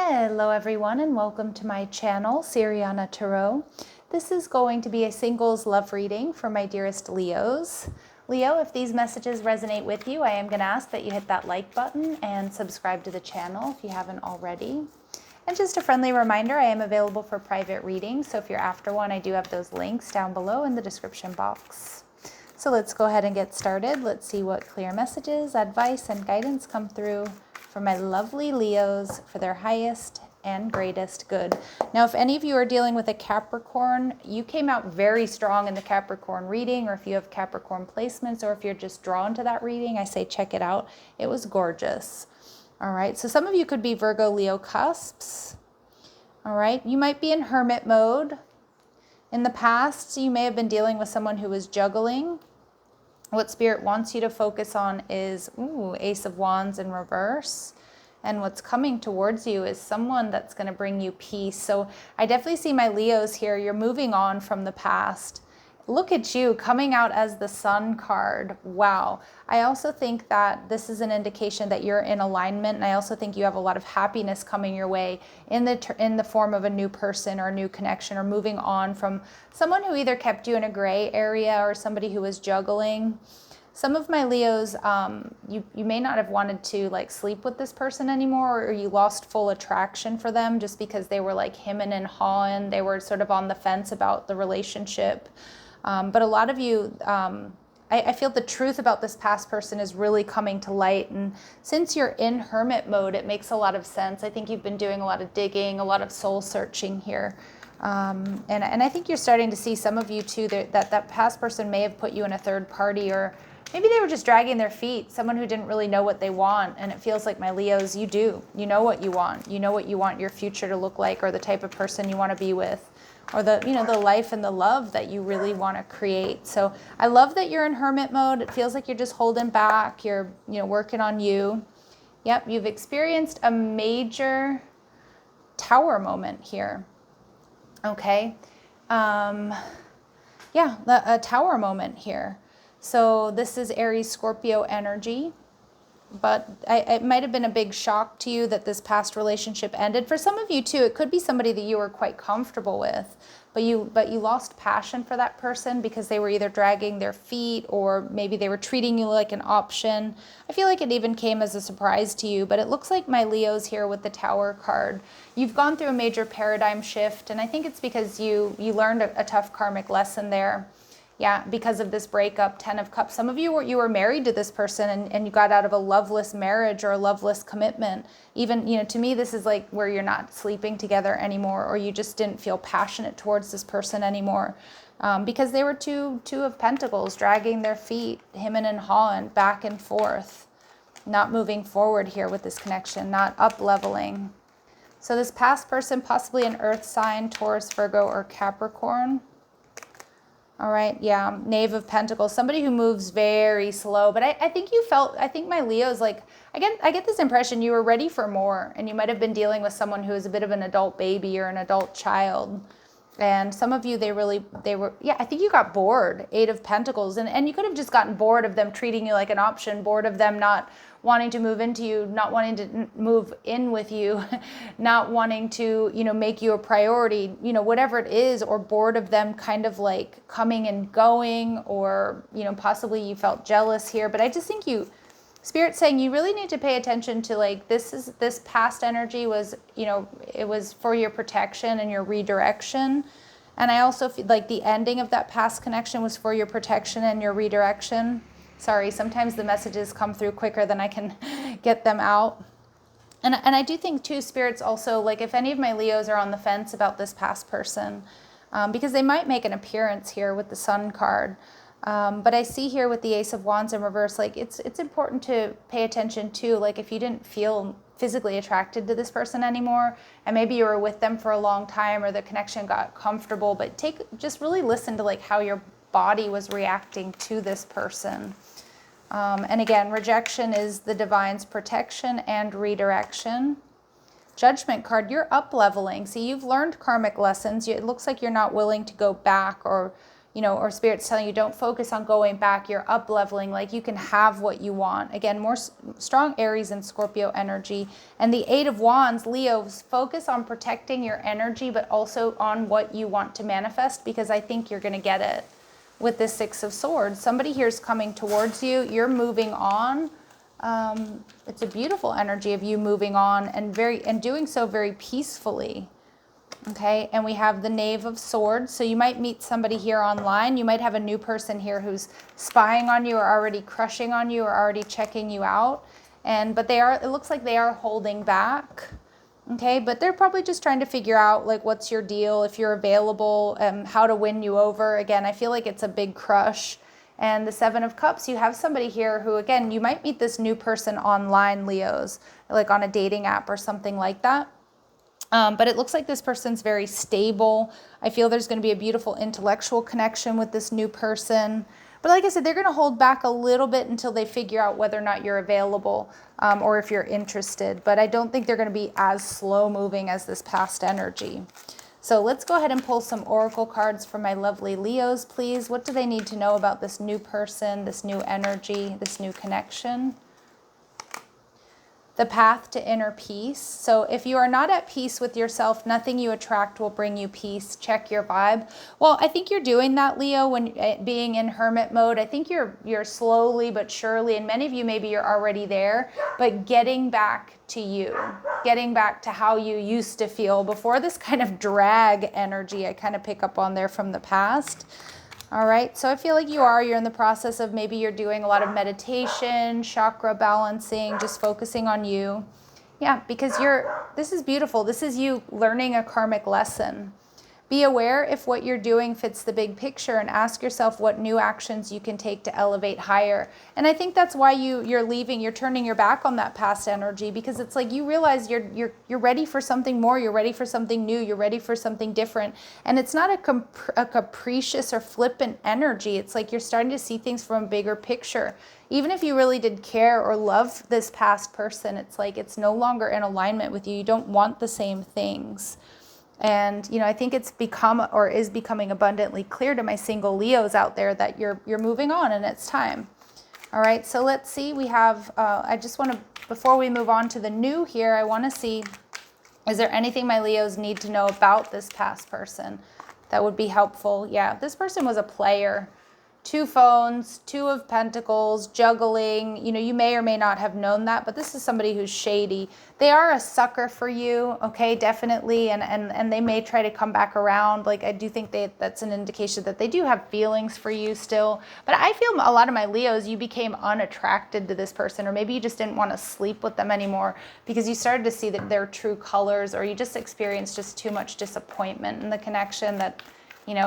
Hello everyone and welcome to my channel, Siriana Tarot. This is going to be a singles love reading for my dearest Leos. Leo, if these messages resonate with you, I am going to ask that you hit that like button and subscribe to the channel if you haven't already. And just a friendly reminder, I am available for private readings, so if you're after one, I do have those links down below in the description box. So let's go ahead and get started. Let's see what clear messages, advice, and guidance come through for my lovely Leos for their highest and greatest good. Now, if any of you are dealing with a Capricorn, you came out very strong in the Capricorn reading, or if you have Capricorn placements, or if you're just drawn to that reading, I say check it out. It was gorgeous. All right, so some of you could be Virgo, Leo cusps. All right, you might be in hermit mode. In the past, you may have been dealing with someone who was juggling. What Spirit wants you to focus on is, Ace of Wands in reverse. And what's coming towards you is someone that's going to bring you peace. So I definitely see my Leos here. You're moving on from the past. Look at you coming out as the Sun card. Wow. I also think that this is an indication that you're in alignment. And I also think you have a lot of happiness coming your way in the form of a new person or a new connection, or moving on from someone who either kept you in a gray area or somebody who was juggling. Some of my Leos, you may not have wanted to sleep with this person anymore, or you lost full attraction for them just because they were like hemming and hawing. They were sort of on the fence about the relationship. But a lot of you, I feel the truth about this past person is really coming to light. And since you're in hermit mode, it makes a lot of sense. I think you've been doing a lot of digging, a lot of soul searching here. And I think you're starting to see, some of you too, that past person may have put you in a third party, or maybe they were just dragging their feet, someone who didn't really know what they want. And it feels like, my Leos, you do. You know what you want. You know what you want your future to look like, or the type of person you want to be with, or the life and the love that you really want to create. So I love that you're in hermit mode. It feels like you're just holding back. You're working on you. Yep, you've experienced a major tower moment here. Okay. Yeah, a tower moment here. So this is Aries Scorpio energy. But it might have been a big shock to you that this past relationship ended. For some of you too, it could be somebody that you were quite comfortable with, but you lost passion for that person because they were either dragging their feet, or maybe they were treating you like an option. I feel like it even came as a surprise to you, but it looks like my Leos here with the Tower card, you've gone through a major paradigm shift, and I think it's because you learned a tough karmic lesson there. Yeah, because of this breakup, 10 of Cups. Some of you were married to this person, and you got out of a loveless marriage or a loveless commitment. Even, to me, this is like where you're not sleeping together anymore, or you just didn't feel passionate towards this person anymore. Because they were two of Pentacles, dragging their feet, hemming and hawing, back and forth. Not moving forward here with this connection, not up-leveling. So this past person, possibly an earth sign, Taurus, Virgo, or Capricorn. All right, yeah, Knave of Pentacles, somebody who moves very slow. But I think my Leo's I get this impression you were ready for more, and you might have been dealing with someone who is a bit of an adult baby or an adult child. And some of you, I think you got bored, 8 of Pentacles, and you could have just gotten bored of them treating you like an option, bored of them not wanting to move into you, not wanting to move in with you, not wanting to, make you a priority, whatever it is, or bored of them kind of like coming and going, or, possibly you felt jealous here. But I just think Spirit's saying you really need to pay attention to this past energy was, it was for your protection and your redirection. And I also feel like the ending of that past connection was for your protection and your redirection. Sorry, sometimes the messages come through quicker than I can get them out. And I do think too, Spirit's also if any of my Leos are on the fence about this past person, because they might make an appearance here with the Sun card. But I see here with the Ace of Wands in reverse, it's important to pay attention to, if you didn't feel physically attracted to this person anymore, and maybe you were with them for a long time, or the connection got comfortable, but just really listen to how your body was reacting to this person. And again, rejection is the divine's protection and redirection. Judgment card, you're up leveling. See, you've learned karmic lessons. It looks like you're not willing to go back, or or Spirit's telling you don't focus on going back, you're up leveling, like you can have what you want. Again, more strong Aries and Scorpio energy. And the Eight of Wands, Leos, focus on protecting your energy, but also on what you want to manifest, because I think you're going to get it with this Six of Swords. Somebody here is coming towards you, you're moving on. It's a beautiful energy of you moving on and doing so very peacefully. Okay, and we have the Knave of Swords. So you might meet somebody here online. You might have a new person here who's spying on you or already crushing on you or already checking you out. But it looks like they are holding back. Okay, but they're probably just trying to figure out like what's your deal, if you're available, how to win you over. Again, I feel like it's a big crush. And the Seven of Cups, you have somebody here who, again, you might meet this new person online, Leos, like on a dating app or something like that. But it looks like this person's very stable. I feel there's going to be a beautiful intellectual connection with this new person. But like I said, they're going to hold back a little bit until they figure out whether or not you're available or if you're interested. But I don't think they're going to be as slow moving as this past energy. So let's go ahead and pull some oracle cards for my lovely Leos, please. What do they need to know about this new person, this new energy, this new connection? The path to inner peace. So if you are not at peace with yourself, nothing you attract will bring you peace. Check your vibe. Well, I think you're doing that, Leo, when being in hermit mode. I think you're slowly but surely, and many of you maybe you're already there, but getting back to you, getting back to how you used to feel before this kind of drag energy I kind of pick up on there from the past. All right, so I feel like you're in the process of maybe you're doing a lot of meditation, chakra balancing, just focusing on you. Yeah, because this is beautiful. This is you learning a karmic lesson. Be aware if what you're doing fits the big picture and ask yourself what new actions you can take to elevate higher. And I think that's why you're leaving, you're turning your back on that past energy, because it's like you realize you're ready for something more, you're ready for something new, you're ready for something different. And it's not a capricious or flippant energy. It's like you're starting to see things from a bigger picture. Even if you really did care or love this past person, it's like it's no longer in alignment with you. You don't want the same things. And, I think it's become or is becoming abundantly clear to my single Leos out there that you're moving on and it's time. All right, so let's see. We have, I just want to, before we move on to the new here, I want to see, is there anything my Leos need to know about this past person that would be helpful? Yeah, this person was a player. 2 phones, 2 of Pentacles, juggling. You may or may not have known that, but this is somebody who's shady. They are a sucker for you, okay, definitely, and they may try to come back around. Like, I do think that's an indication that they do have feelings for you still. But I feel a lot of my Leos, you became unattracted to this person, or maybe you just didn't want to sleep with them anymore because you started to see that their true colors, or you just experienced just too much disappointment in the connection that,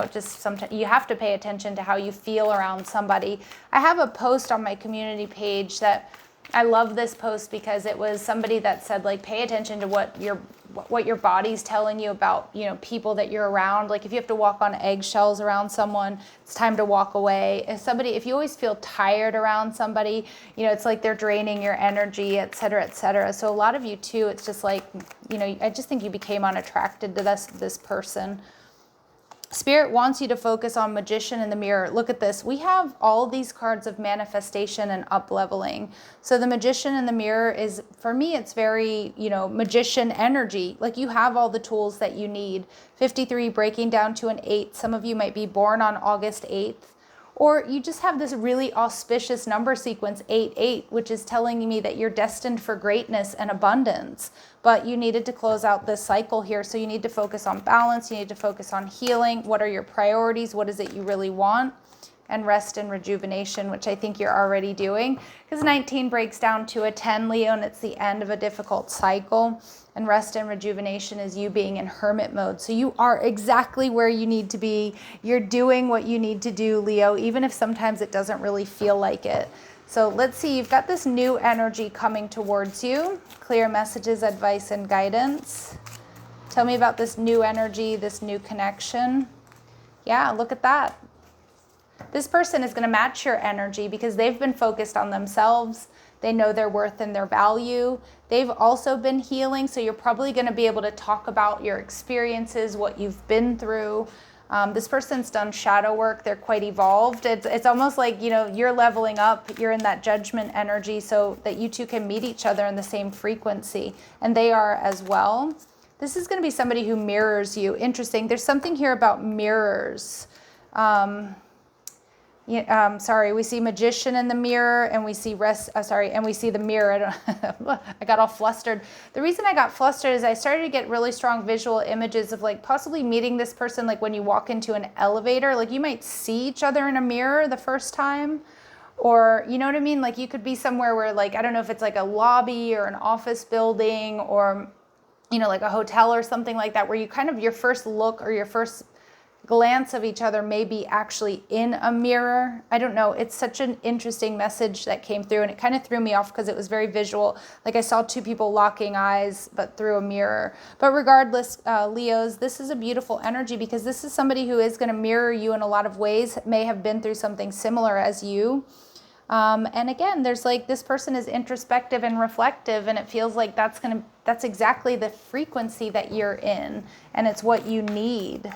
just sometimes you have to pay attention to how you feel around somebody. I have a post on my community page that I love this post because it was somebody that said, like, pay attention to what your body's telling you about, people that you're around. Like, if you have to walk on eggshells around someone, it's time to walk away. If you always feel tired around somebody, it's like they're draining your energy, et cetera, et cetera. So a lot of you too, it's just like, I just think you became unattracted to this person. Spirit wants you to focus on Magician in the Mirror. Look at this. We have all these cards of manifestation and up-leveling. So the Magician in the Mirror is, for me, it's very, magician energy. Like, you have all the tools that you need. 53 breaking down to an 8. Some of you might be born on August 8th. Or you just have this really auspicious number sequence, 88, which is telling me that you're destined for greatness and abundance. But you needed to close out this cycle here. So you need to focus on balance. You need to focus on healing. What are your priorities? What is it you really want? And rest and rejuvenation, which I think you're already doing. Because 19 breaks down to a 10, Leo, and it's the end of a difficult cycle. And rest and rejuvenation is you being in hermit mode. So you are exactly where you need to be. You're doing what you need to do, Leo, even if sometimes it doesn't really feel like it. So let's see, you've got this new energy coming towards you. Clear messages, advice, and guidance. Tell me about this new energy, this new connection. Yeah, look at that. This person is going to match your energy because they've been focused on themselves. They know their worth and their value. They've also been healing, so you're probably going to be able to talk about your experiences, what you've been through. This person's done shadow work. They're quite evolved. It's almost like, you know, you're leveling up. You're in that judgment energy so that you two can meet each other in the same frequency. And they are as well. This is going to be somebody who mirrors you. Interesting. There's something here about mirrors. Sorry, we see magician in the mirror, and we see and we see the mirror. I got all flustered. The reason I got flustered is I started to get really strong visual images of like possibly meeting this person, like when you walk into an elevator, like you might see each other in a mirror the first time, or you know what I mean? Like you could be somewhere where like, I don't know if it's like a lobby or an office building or, you know, like a hotel or something like that, where you kind of, your first look or your first glance of each other may be actually in a mirror. I don't know. It's such an interesting message that came through, and it kind of threw me off because it was very visual. Like I saw two people locking eyes, but through a mirror. But regardless, Leos, this is a beautiful energy because this is somebody who is going to mirror you in a lot of ways, may have been through something similar as you. And again, there's like, this person is introspective and reflective, and it feels like that's exactly the frequency that you're in, and it's what you need.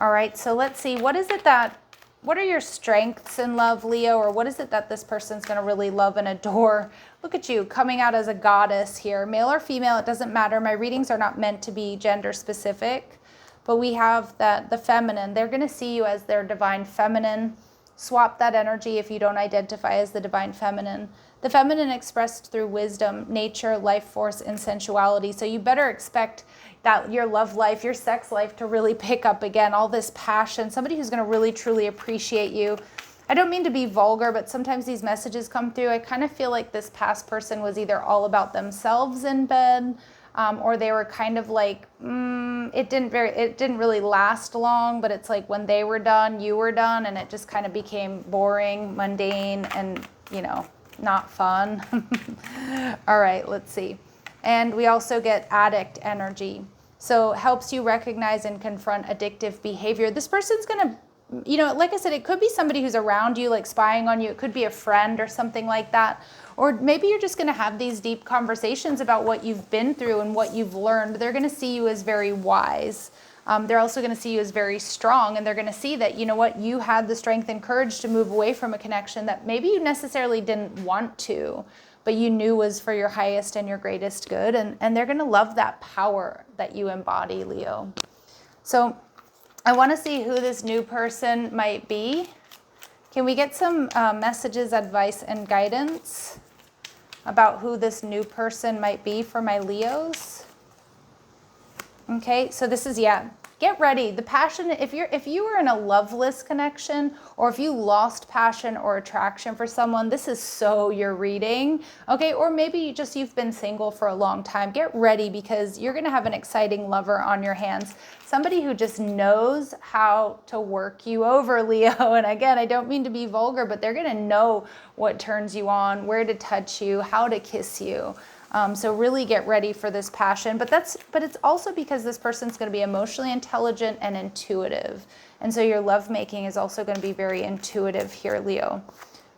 All right, so let's see, what are your strengths in love, Leo, or what is it that this person's going to really love and adore? Look at you coming out as a goddess here, male or female, it doesn't matter. My readings are not meant to be gender specific, but we have the feminine. They're going to see you as their divine feminine. Swap that energy if you don't identify as the divine feminine. The feminine expressed through wisdom, nature, life force, and sensuality. So you better expect that your love life, your sex life to really pick up again, all this passion, somebody who's going to really truly appreciate you. I don't mean to be vulgar, but sometimes these messages come through. I kind of feel like this past person was either all about themselves in bed, or they were kind of like, it didn't really last long, but it's like when they were done, you were done, and it just kind of became boring, mundane, and, you know, not fun. All right, let's see. And we also get addict energy. So helps you recognize and confront addictive behavior. This person's going to, you know, like I said, it could be somebody who's around you, like spying on you. It could be a friend or something like that. Or maybe you're just going to have these deep conversations about what you've been through and what you've learned. They're going to see you as very wise. They're also going to see you as very strong, and they're going to see that, you know what, you had the strength and courage to move away from a connection that maybe you necessarily didn't want to, but you knew was for your highest and your greatest good. And they're going to love that power that you embody, Leo. So I want to see who this new person might be. Can we get some messages, advice, and guidance about who this new person might be for my Leos? Okay, so this is, get ready. The passion, if you were in a loveless connection, or if you lost passion or attraction for someone, this is so your reading. Okay, or maybe you've been single for a long time. Get ready, because you're going to have an exciting lover on your hands. Somebody who just knows how to work you over, Leo. And again, I don't mean to be vulgar, but they're going to know what turns you on, where to touch you, how to kiss you. So really get ready for this passion, but it's also because this person's going to be emotionally intelligent and intuitive. And so your lovemaking is also going to be very intuitive here, Leo.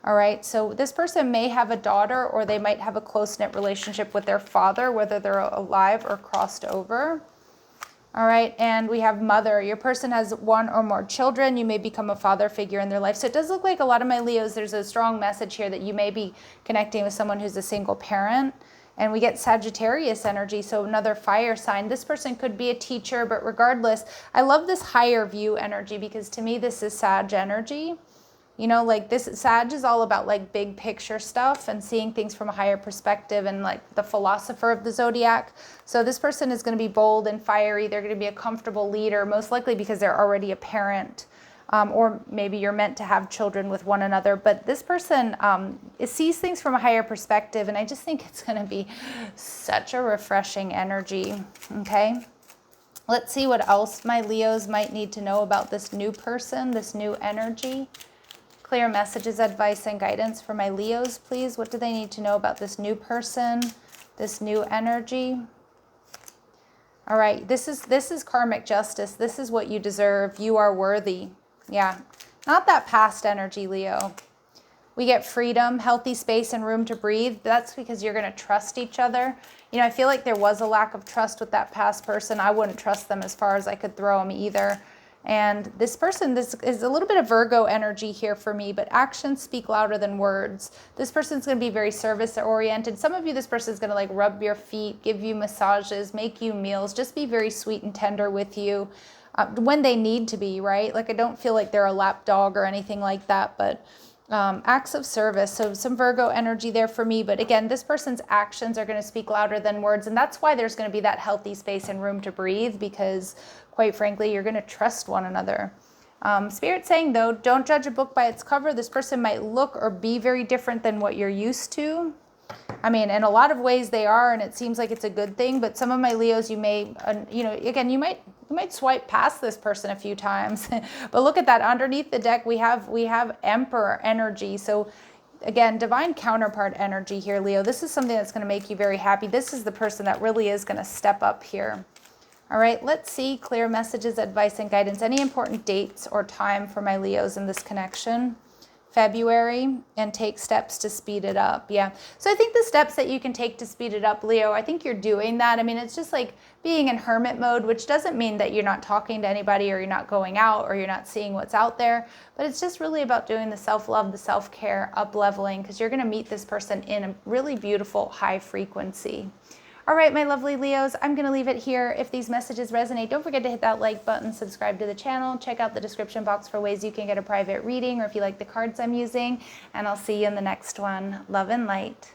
All right. So this person may have a daughter, or they might have a close-knit relationship with their father, whether they're alive or crossed over. All right. And we have mother. Your person has one or more children. You may become a father figure in their life. So it does look like a lot of my Leos, there's a strong message here that you may be connecting with someone who's a single parent. And we get Sagittarius energy, so another fire sign. This person could be a teacher, but regardless, I love this higher view energy, because to me, this is Sag energy. You know, like this, Sag is all about like big picture stuff and seeing things from a higher perspective, and like the philosopher of the zodiac. So this person is going to be bold and fiery. They're going to be a comfortable leader, most likely because they're already a parent. Or maybe you're meant to have children with one another. But this person sees things from a higher perspective, and I just think it's going to be such a refreshing energy. Okay, let's see what else my Leos might need to know about this new person, this new energy. Clear messages, advice, and guidance for my Leos, please. What do they need to know about this new person, this new energy? All right, this is karmic justice. This is what you deserve. You are worthy. Yeah, not that past energy, Leo. We get freedom, healthy space, and room to breathe. That's because you're going to trust each other. You know, I feel like there was a lack of trust with that past person. I wouldn't trust them as far as I could throw them either. And this person, this is a little bit of Virgo energy here for me, but actions speak louder than words. This person's going to be very service oriented. Some of you, this person's going to like rub your feet, give you massages, make you meals, just be very sweet and tender with you when they need to be, right? Like I don't feel like they're a lap dog or anything like that, but acts of service. So some Virgo energy there for me. But again, this person's actions are going to speak louder than words. And that's why there's going to be that healthy space and room to breathe, because quite frankly, you're going to trust one another. Spirit saying though, don't judge a book by its cover. This person might look or be very different than what you're used to. I mean, in a lot of ways they are, and it seems like it's a good thing, but some of my Leos, you may, you know, again, you might swipe past this person a few times, but look at that. Underneath the deck, we have Emperor energy. So again, divine counterpart energy here, Leo. This is something that's going to make you very happy. This is the person that really is going to step up here. All right, let's see clear messages, advice, and guidance. Any important dates or time for my Leos in this connection? February, and take steps to speed it up. Yeah. So I think the steps that you can take to speed it up, Leo, I think you're doing that. I mean, it's just like being in hermit mode, which doesn't mean that you're not talking to anybody or you're not going out or you're not seeing what's out there, but it's just really about doing the self-love, the self-care, up-leveling, because you're going to meet this person in a really beautiful high frequency. All right, my lovely Leos, I'm going to leave it here. If these messages resonate, don't forget to hit that like button, subscribe to the channel, check out the description box for ways you can get a private reading or if you like the cards I'm using, and I'll see you in the next one. Love and light.